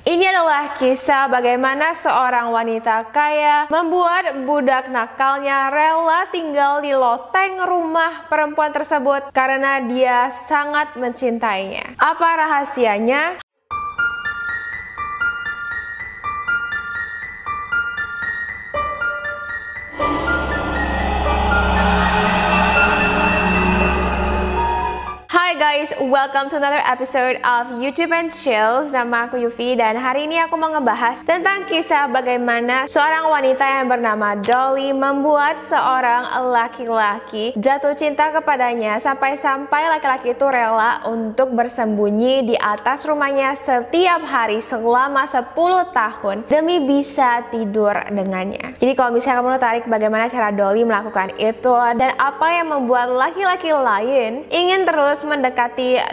Ini adalah kisah bagaimana seorang wanita kaya membuat budak nakalnya rela tinggal di loteng rumah perempuan tersebut karena dia sangat mencintainya. Apa rahasianya? Hi guys, welcome to another episode of YouTube and Chills. Nama aku Yufi dan hari ini aku mau ngebahas tentang kisah bagaimana seorang wanita yang bernama Dolly membuat seorang laki-laki jatuh cinta kepadanya sampai-sampai laki-laki itu rela untuk bersembunyi di atas rumahnya setiap hari selama 10 tahun demi bisa tidur dengannya. Jadi kalau misalnya kamu tertarik bagaimana cara Dolly melakukan itu dan apa yang membuat laki-laki lain ingin terus mendekati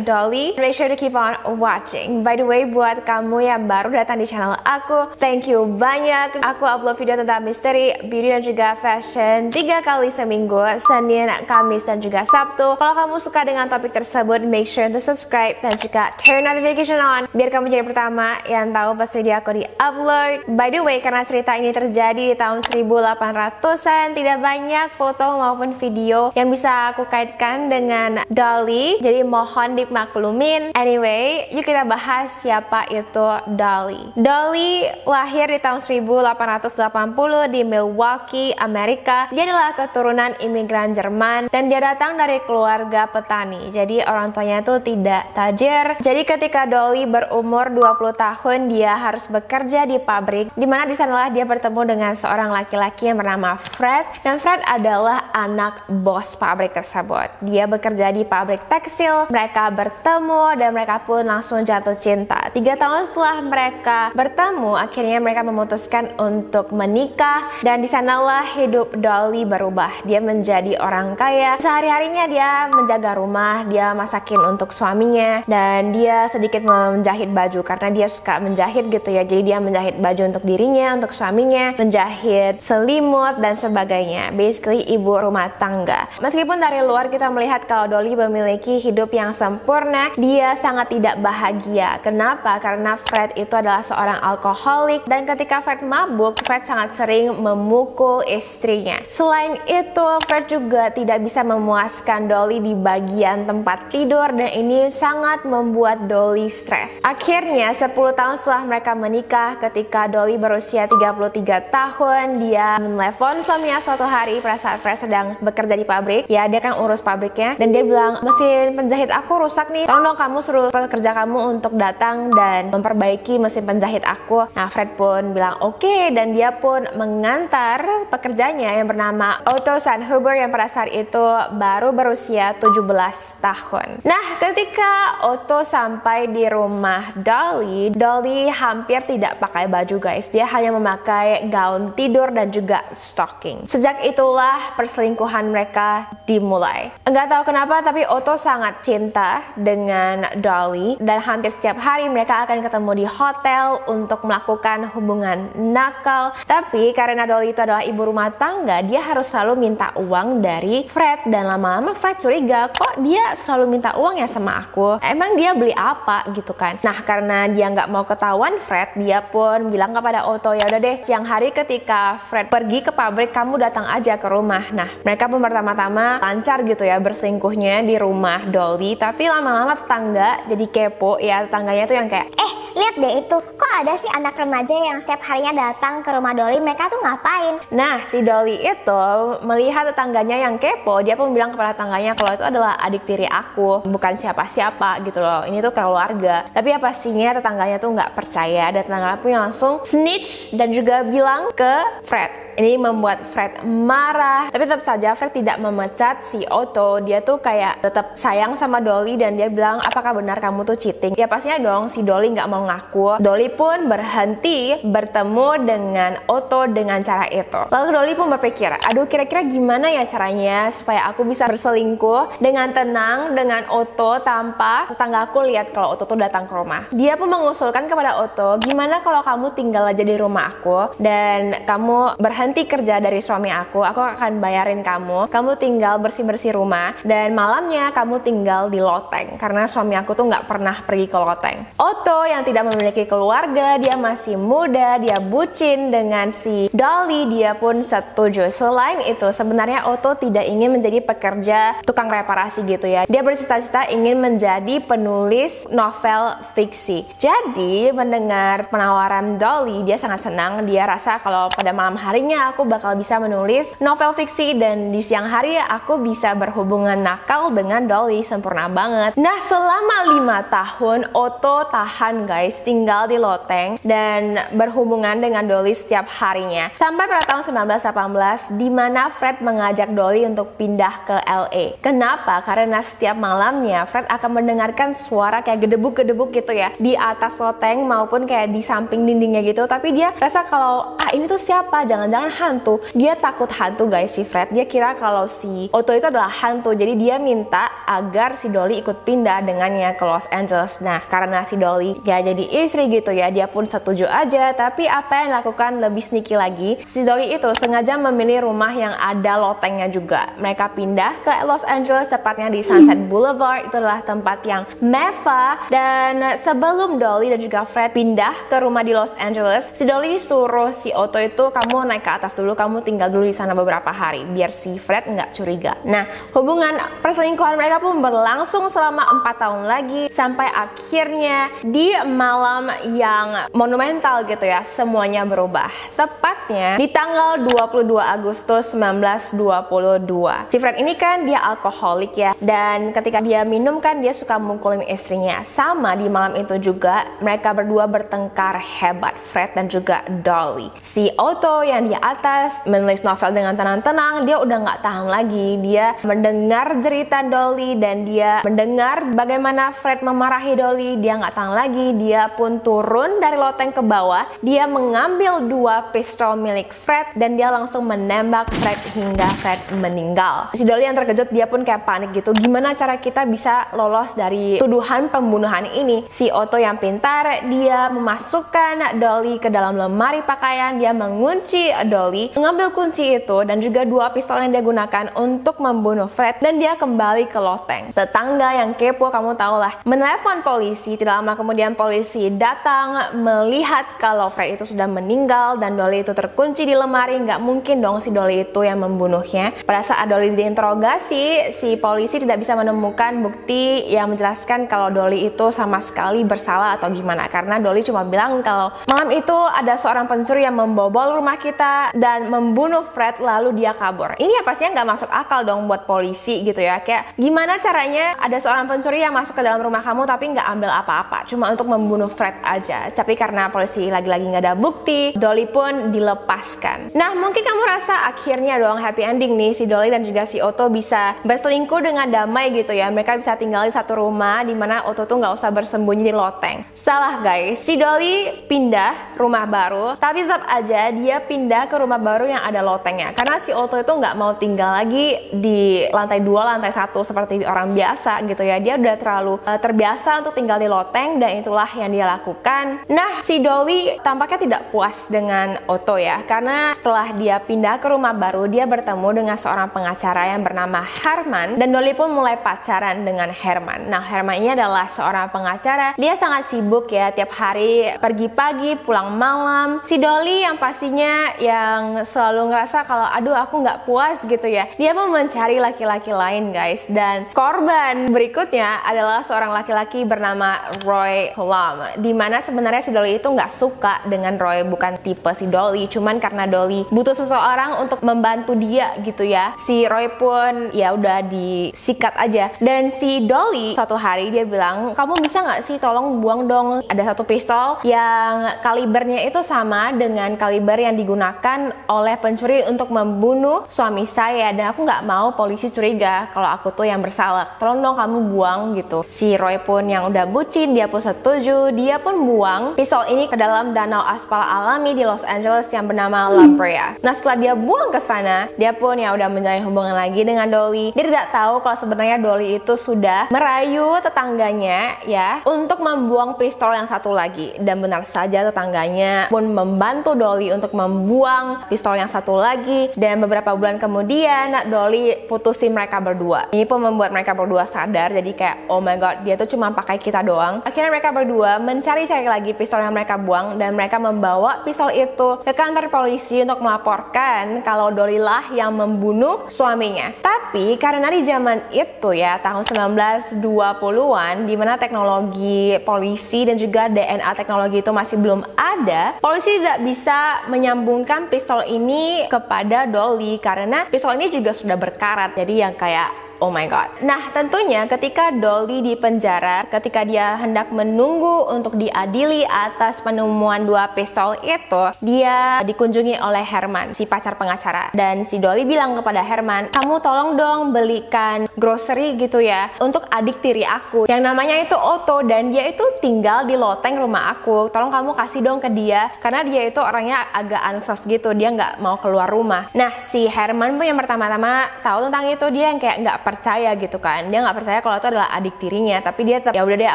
Dolly, make sure to keep on watching. By the way, buat kamu yang baru datang di channel aku, thank you banyak. Aku upload video tentang misteri, beauty dan juga fashion 3 kali seminggu, Senin, Kamis dan juga Sabtu. Kalau kamu suka dengan topik tersebut, make sure to subscribe dan juga turn notification on biar kamu jadi pertama yang tahu pas video aku di-upload. By the way, karena cerita ini terjadi di tahun 1800-an, tidak banyak foto maupun video yang bisa aku kaitkan dengan Dolly. Jadi mohon dimaklumin. Anyway, yuk kita bahas siapa itu Dolly. Dolly lahir di tahun 1880 di Milwaukee, Amerika. Dia adalah keturunan imigran Jerman dan dia datang dari keluarga petani. Jadi orang tuanya itu tidak tajir. Jadi ketika Dolly berumur 20 tahun, dia harus bekerja di pabrik, dimana di sanalah dia bertemu dengan seorang laki-laki yang bernama Fred. Dan Fred adalah anak bos pabrik tersebut. Dia bekerja di pabrik tekstil. Mereka bertemu dan mereka pun langsung jatuh cinta. 3 tahun setelah mereka bertemu, akhirnya mereka memutuskan untuk menikah. Dan di sanalah hidup Dolly berubah. Dia menjadi orang kaya. Sehari-harinya dia menjaga rumah, dia masakin untuk suaminya, dan dia sedikit menjahit baju karena dia suka menjahit gitu ya. Jadi dia menjahit baju untuk dirinya, untuk suaminya, menjahit selimut dan sebagainya. Basically ibu rumah tangga. Meskipun dari luar kita melihat kalau Dolly memiliki hidup yang sempurna, dia sangat tidak bahagia. Kenapa? Karena Fred itu adalah seorang alkoholik dan ketika Fred mabuk, Fred sangat sering memukul istrinya. Selain itu, Fred juga tidak bisa memuaskan Dolly di bagian tempat tidur dan ini sangat membuat Dolly stres. Akhirnya 10 tahun setelah mereka menikah, ketika Dolly berusia 33 tahun, dia menelepon suaminya suatu hari pada saat Fred sedang bekerja di pabrik. Ya, dia kan urus pabriknya dan dia bilang, mesin penjahit aku rusak nih, tolong dong kamu suruh pekerja kamu untuk datang dan memperbaiki mesin penjahit aku. Nah, Fred pun bilang oke, dan dia pun mengantar pekerjanya yang bernama Otto Sandhuber yang pada saat itu baru berusia 17 tahun. Nah, ketika Otto sampai di rumah Dolly, Dolly hampir tidak pakai baju guys. Dia hanya memakai gaun tidur dan juga stocking. Sejak itulah perselingkuhan mereka dimulai. Enggak tahu kenapa tapi Otto sangat cinta dengan Dolly dan hampir setiap hari mereka akan ketemu di hotel untuk melakukan hubungan nakal. Tapi karena Dolly itu adalah ibu rumah tangga, dia harus selalu minta uang dari Fred dan lama-lama Fred curiga, kok dia selalu minta uang ya sama aku? Emang dia beli apa gitu kan? Nah, karena dia nggak mau ketahuan Fred, dia pun bilang kepada Otto, ya udah deh, siang hari ketika Fred pergi ke pabrik, kamu datang aja ke rumah. Nah, mereka pun pertama-tama lancar gitu ya berselingkuhnya di rumah Dolly, tapi lama-lama tetangga jadi kepo ya. Tetangganya tuh yang kayak, lihat deh itu, kok ada sih anak remaja yang setiap harinya datang ke rumah Dolly, mereka tuh ngapain? Nah, si Dolly itu melihat tetangganya yang kepo, dia pun bilang kepada tetangganya kalau itu adalah adik tiri aku, bukan siapa-siapa gitu loh, ini tuh keluarga. Tapi ya pastinya tetangganya tuh nggak percaya dan tetangganya pun langsung snitch dan juga bilang ke Fred. Ini membuat Fred marah, tapi tetap saja Fred tidak memecat si Otto. Dia tuh kayak tetap sayang sama Dolly dan dia bilang, apakah benar kamu tuh cheating? Ya pastinya dong si Dolly nggak mau ngaku. Dolly pun berhenti bertemu dengan Otto dengan cara itu. Lalu Dolly pun berpikir, aduh kira-kira gimana ya caranya supaya aku bisa berselingkuh dengan tenang dengan Otto tanpa tetanggaku lihat kalau Otto tuh datang ke rumah. Dia pun mengusulkan kepada Otto, gimana kalau kamu tinggal aja di rumah aku dan kamu berhenti ganti kerja dari suami aku akan bayarin kamu tinggal bersih-bersih rumah, dan malamnya kamu tinggal di loteng karena suami aku tuh nggak pernah pergi ke loteng. Otto yang tidak memiliki keluarga, dia masih muda, dia bucin dengan si Dolly, dia pun setuju. Selain itu, sebenarnya Otto tidak ingin menjadi pekerja tukang reparasi gitu ya. Dia bercita-cita ingin menjadi penulis novel fiksi. Jadi mendengar penawaran Dolly, dia sangat senang. Dia rasa kalau pada malam harinya aku bakal bisa menulis novel fiksi, dan di siang hari aku bisa berhubungan nakal dengan Dolly. Sempurna banget. Nah, selama 5 tahun Otto tahan guys, tinggal di loteng dan berhubungan dengan Dolly setiap harinya. Sampai pada tahun 1918 di mana Fred mengajak Dolly untuk pindah ke LA. Kenapa? Karena setiap malamnya Fred akan mendengarkan suara kayak gedebuk-gedebuk gitu ya di atas loteng maupun kayak di samping dindingnya gitu. Tapi dia rasa kalau ini tuh siapa? Jangan-jangan hantu. Dia takut hantu guys, si Fred. Dia kira kalau si Otto itu adalah hantu. Jadi dia minta agar si Dolly ikut pindah dengannya ke Los Angeles. Nah, karena si Dolly ya jadi istri gitu ya, dia pun setuju aja. Tapi apa yang dilakukan lebih sneaky lagi, si Dolly itu sengaja memilih rumah yang ada lotengnya juga. Mereka pindah ke Los Angeles, tepatnya di Sunset Boulevard. Itu adalah tempat yang mewah. Dan sebelum Dolly dan juga Fred pindah ke rumah di Los Angeles, si Dolly suruh si Otto itu, kamu naik ke atas dulu, kamu tinggal dulu di sana beberapa hari biar si Fred nggak curiga. Nah, hubungan perselingkuhan mereka pun berlangsung selama 4 tahun lagi, sampai akhirnya di malam yang monumental gitu ya, semuanya berubah. Tepatnya di tanggal 22 Agustus 1922. Si Fred ini kan dia alkoholik ya, dan ketika dia minum kan dia suka mukulin istrinya. Sama di malam itu juga mereka berdua bertengkar hebat, Fred dan juga Dolly. Si Otto yang di atas menulis novel dengan tenang-tenang, dia udah nggak tahan lagi. Dia mendengar cerita Dolly dan dia mendengar bagaimana Fred memarahi Dolly. Dia nggak tahan lagi, dia pun turun dari loteng ke bawah. Dia mengambil 2 pistol milik Fred dan dia langsung menembak Fred hingga Fred meninggal. Si Dolly yang terkejut, dia pun kayak panik gitu. Gimana cara kita bisa lolos dari tuduhan pembunuhan ini? Si Otto yang pintar, dia memasukkan Dolly ke dalam lemari pakaian, dia mengunci Dolly, mengambil kunci itu dan juga 2 pistol yang dia gunakan untuk membunuh Fred, dan dia kembali ke loteng. Tetangga yang kepo, kamu tau lah, menelepon polisi. Tidak lama kemudian polisi datang melihat kalau Fred itu sudah meninggal dan Dolly itu terkunci di lemari. Nggak mungkin dong si Dolly itu yang membunuhnya. Pada saat Dolly diinterogasi, si polisi tidak bisa menemukan bukti yang menjelaskan kalau Dolly itu sama sekali bersalah atau gimana, karena Dolly cuma bilang kalau malam itu ada seorang pencuri yang membobol rumah kita dan membunuh Fred lalu dia kabur. Ini ya pastinya nggak masuk akal dong buat polisi gitu ya. Kayak gimana caranya ada seorang pencuri yang masuk ke dalam rumah kamu tapi nggak ambil apa-apa, cuma untuk membunuh Fred aja. Tapi karena polisi lagi-lagi nggak ada bukti, Dolly pun dilepaskan. Nah, mungkin kamu rasa akhirnya dong happy ending nih, si Dolly dan juga si Otto bisa berselingkuh dengan damai gitu ya. Mereka bisa tinggal di satu rumah di mana Otto tuh nggak usah bersembunyi di loteng. Salah guys, si Dolly pindah rumah baru, tapi tetap aja dia pindah ke rumah baru yang ada lotengnya. Karena si Otto itu nggak mau tinggal lagi di lantai 2, lantai 1 seperti orang biasa gitu ya. Dia udah terlalu terbiasa untuk tinggal di loteng dan itulah yang dia lakukan. Nah, si Dolly tampaknya tidak puas dengan Otto ya, karena setelah dia pindah ke rumah baru, dia bertemu dengan seorang pengacara yang bernama Herman, dan Dolly pun mulai pacaran dengan Herman. Nah, Herman ini adalah seorang pengacara. Dia sangat sibuk ya, tiap hari pergi pagi, pulang malam. Si Dolly yang pastinya yang selalu ngerasa kalau aduh aku nggak puas gitu ya, dia pun mencari laki-laki lain guys. Dan korban berikutnya adalah seorang laki-laki bernama Roy Plum, dimana sebenarnya si Dolly itu nggak suka dengan Roy, bukan tipe si Dolly, cuman karena Dolly butuh seseorang untuk membantu dia gitu ya. Si Roy pun ya udah disikat aja. Dan si Dolly suatu hari dia bilang, kamu bisa nggak sih tolong buang dong, ada satu pistol yang kalibernya itu sama dengan kaliber yang digunakan oleh pencuri untuk membunuh suami saya, dan aku nggak mau polisi curiga kalau aku tuh yang bersalah, tolong dong kamu buang gitu. Si Roy pun yang udah bucin, dia pun setuju. Dia pun buang pistol ini ke dalam danau aspal alami di Los Angeles yang bernama La Brea. Nah, setelah dia buang ke sana, dia pun ya udah menjalin hubungan lagi dengan Dolly. Dia tidak tahu kalau sebenarnya Dolly itu sudah merayu tetangganya ya untuk membuang pistol yang satu lagi, dan benar saja tetangganya pun membantu Dolly untuk membuang buang pistol yang satu lagi, dan beberapa bulan kemudian Dolly putusin mereka berdua. Ini pun membuat mereka berdua sadar, jadi kayak oh my god, dia tuh cuma pakai kita doang. Akhirnya mereka berdua mencari-cari lagi pistol yang mereka buang, dan mereka membawa pistol itu ke kantor polisi untuk melaporkan kalau Dolly lah yang membunuh suaminya. Tapi karena di zaman itu ya, tahun 1920-an, dimana teknologi polisi dan juga DNA teknologi itu masih belum ada, polisi tidak bisa menyambungkan pistol ini kepada Dolly karena pistol ini juga sudah berkarat. Jadi yang kayak oh my god. Nah, tentunya ketika Dolly di penjara, ketika dia hendak menunggu untuk diadili atas penemuan dua pistol itu, dia dikunjungi oleh Herman, si pacar pengacara. Dan si Dolly bilang kepada Herman, kamu tolong dong belikan grocery gitu ya untuk adik tiri aku yang namanya itu Otto, dan dia itu tinggal di loteng rumah aku. Tolong kamu kasih dong ke dia karena dia itu orangnya agak ansos gitu, dia nggak mau keluar rumah. Nah, si Herman pun yang pertama-tama tahu tentang itu, dia yang kayak nggak percaya gitu kan, dia nggak percaya kalau itu adalah adik tirinya, tapi dia tetap ya udah deh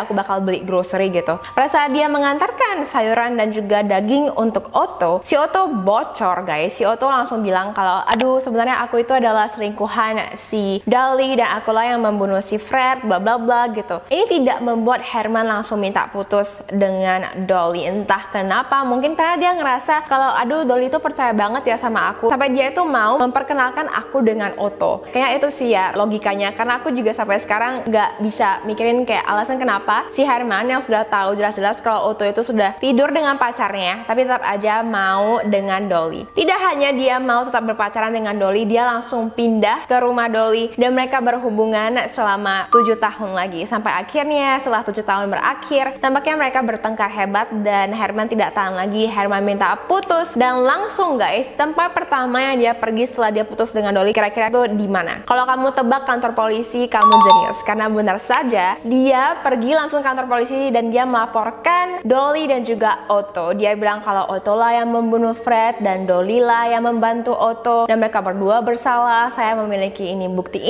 aku bakal beli grocery gitu. Pada saat dia mengantarkan sayuran dan juga daging untuk Otto, si Otto bocor guys. Si Otto langsung bilang kalau aduh sebenarnya aku itu adalah selingkuhan si Dolly dan akulah yang membunuh si Fred bla bla bla gitu. Ini tidak membuat Herman langsung minta putus dengan Dolly, entah kenapa, mungkin karena dia ngerasa kalau aduh Dolly itu percaya banget ya sama aku sampai dia itu mau memperkenalkan aku dengan Otto. Kayaknya itu sih ya logikanya, karena aku juga sampai sekarang nggak bisa mikirin kayak alasan kenapa si Herman yang sudah tahu jelas-jelas kalau Otto itu sudah tidur dengan pacarnya tapi tetap aja mau dengan Dolly. Tidak hanya dia mau tetap berpacaran dengan Dolly, dia langsung pindah ke rumah Dolly dan mereka berhubungan selama 7 tahun lagi, sampai akhirnya setelah 7 tahun berakhir tampaknya mereka bertengkar hebat dan Herman tidak tahan lagi. Herman minta putus dan langsung guys, tempat pertama yang dia pergi setelah dia putus dengan Dolly kira-kira itu di mana? Kalau kamu tebak kantor polisi, kamu jenius, karena benar saja dia pergi langsung kantor polisi dan dia melaporkan Dolly dan juga Otto. Dia bilang kalau Otto lah yang membunuh Fred dan Dolly lah yang membantu Otto dan mereka berdua bersalah. Saya memiliki ini, bukti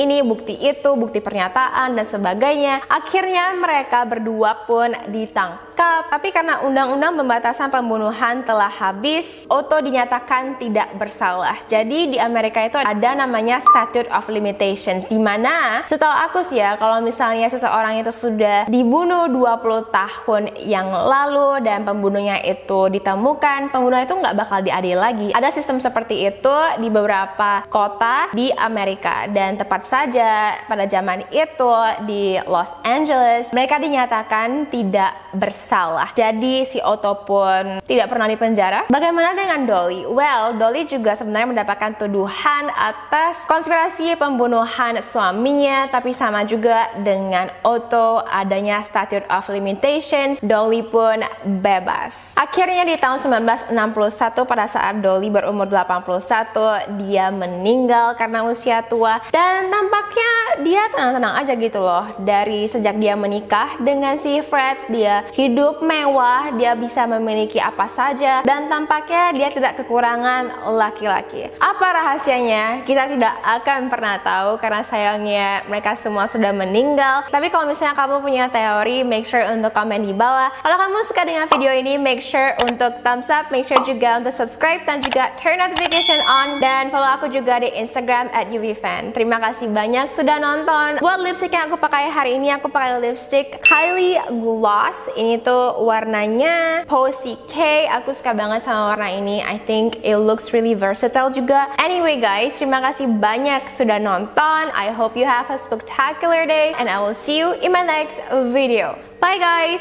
itu, bukti pernyataan dan sebagainya. Akhirnya mereka berdua pun ditangkap. Tapi karena undang-undang pembatasan pembunuhan telah habis, Otto dinyatakan tidak bersalah. Jadi di Amerika itu ada namanya statute of limitations, di mana setahu aku sih ya, kalau misalnya seseorang itu sudah dibunuh 20 tahun yang lalu dan pembunuhnya itu ditemukan, pembunuhnya itu nggak bakal diadili lagi. Ada sistem seperti itu di beberapa kota di Amerika, dan tepat saja pada zaman itu di Los Angeles mereka dinyatakan tidak bersalah. Jadi si Otto pun tidak pernah dipenjara. Bagaimana dengan Dolly? Well, Dolly juga sebenarnya mendapatkan tuduhan atas konspirasi pembunuhan suaminya, tapi sama juga dengan Otto, adanya statute of limitations, Dolly pun bebas. Akhirnya di tahun 1961 pada saat Dolly berumur 81, dia meninggal karena usia tua dan tampaknya dia tenang-tenang aja gitu loh. Dari sejak dia menikah dengan si Fred, dia hidup mewah, dia bisa memiliki apa saja dan tampaknya dia tidak kekurangan laki-laki. Apa rahasianya? Kita tidak akan pernah tahu karena sayangnya mereka semua sudah meninggal. Tapi kalau misalnya kamu punya teori, make sure untuk komen di bawah. Kalau kamu suka dengan video ini, make sure untuk thumbs up, make sure juga untuk subscribe dan juga turn notification on, dan follow aku juga di Instagram @uvfan. Terima kasih banyak sudah nonton. Buat lipstick yang aku pakai hari ini, aku pakai lipstick Kylie Gloss. Ini tuh warnanya Posy K. Aku suka banget sama warna ini. I think it looks really versatile juga. Anyway guys, terima kasih banyak sudah nonton. I hope you have a spectacular day and I will see you in my next video. Bye guys!